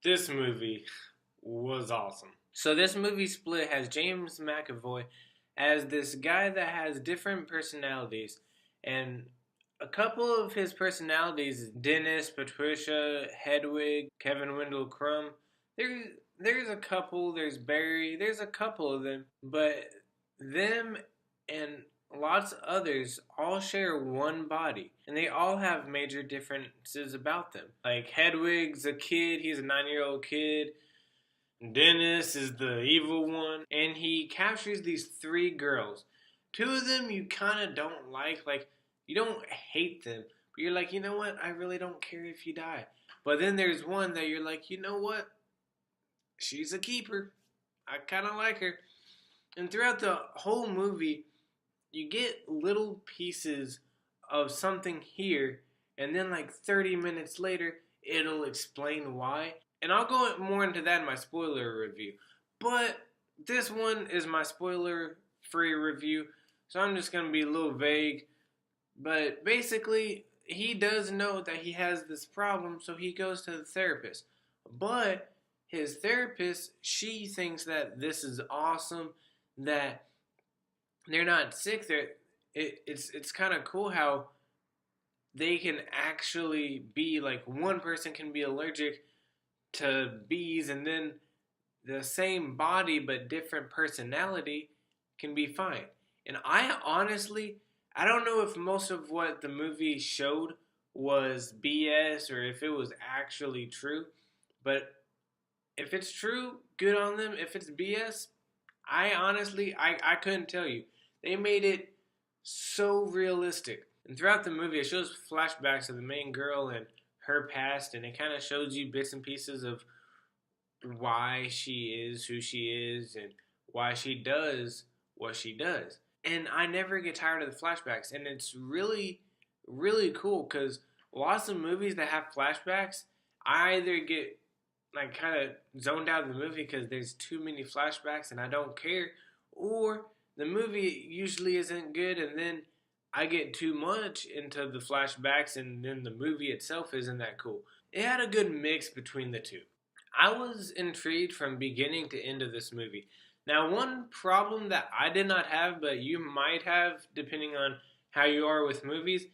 This movie was awesome. So this movie Split has James McAvoy as this guy that has different personalities, and a couple of his personalities, Dennis, Patricia, Hedwig, Kevin Wendell Crumb. There's there's a couple. There's Barry. There's a couple of them, but them and lots of others all share one body, and they all have major differences about them. Like Hedwig's a kid. He's a 9-year-old kid. Dennis is the evil one, and he captures these three girls. Two of them you kind of don't like you don't hate them, but you're like, you know what? I really don't care if you die. But then there's one that you're like, you know what? She's a keeper. I kind of like her. And throughout the whole movie, you get little pieces of something here, and then like 30 minutes later, it'll explain why. And I'll go more into that in my spoiler review. But this one is my spoiler free review, so I'm just going to be a little vague. But basically, he does know that he has this problem, so he goes to the therapist. But his therapist, she thinks that this is awesome, that they're not sick. It's kind of cool how they can actually be like one person can be allergic to bees, and then the same body but different personality can be fine. And I don't know if most of what the movie showed was BS or if it was actually true, but if it's true, good on them. If it's BS, I couldn't tell you. They made it so realistic. And throughout the movie, it shows flashbacks of the main girl and her past, and it kind of shows you bits and pieces of why she is who she is and why she does what she does. And I never get tired of the flashbacks, and it's really, really cool because lots of movies that have flashbacks, I either get like kind of zoned out of the movie because there's too many flashbacks and I don't care, or the movie usually isn't good, and then I get too much into the flashbacks, and then the movie itself isn't that cool. It had a good mix between the two. I was intrigued from beginning to end of this movie. Now, one problem that I did not have, but you might have, depending on how you are with movies,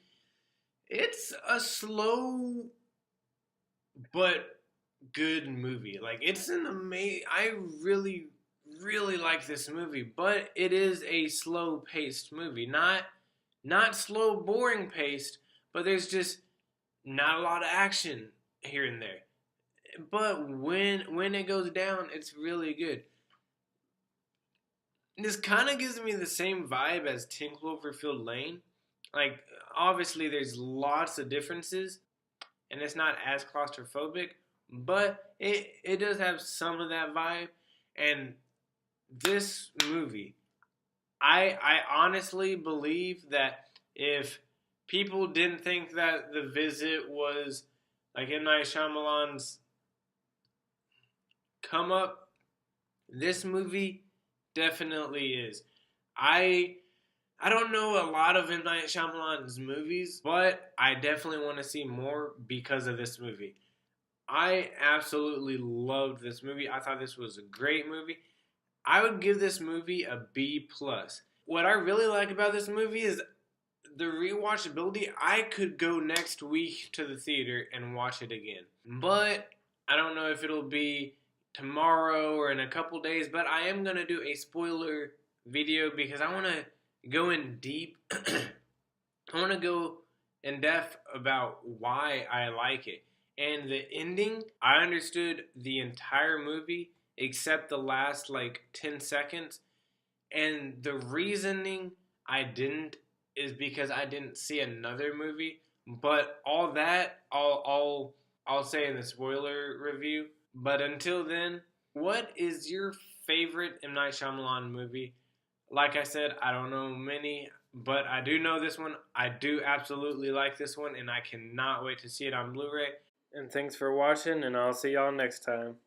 it's a slow but good movie. Like, it's an amazing. I really, really like this movie, but it is a slow paced movie. Not slow, boring paced, but there's just not a lot of action here and there. But when it goes down, it's really good. This kind of gives me the same vibe as 10 Cloverfield Lane. Like, obviously, there's lots of differences, and it's not as claustrophobic, but it does have some of that vibe. And this movie, I honestly believe that if people didn't think that The Visit was like M. Night Shyamalan's come up, this movie definitely is. I I don't know a lot of M. Night Shyamalan's movies, but I definitely want to see more because of this movie. I absolutely loved this movie. I thought this was a great movie. I would give this movie a B plus. What I really like about this movie is the rewatchability. I could go next week to the theater and watch it again. But I don't know if it'll be tomorrow or in a couple days, but I am going to do a spoiler video because I want to go in deep. I want to go in depth about why I like it. And the ending, I understood the entire movie except the last like 10 seconds. And the reasoning I didn't is because I didn't see another movie. But all that, I'll say in the spoiler review. But until then, what is your favorite M. Night Shyamalan movie? Like I said, I don't know many, but I do know this one. I do absolutely like this one, and I cannot wait to see it on Blu-ray. And thanks for watching, and I'll see y'all next time.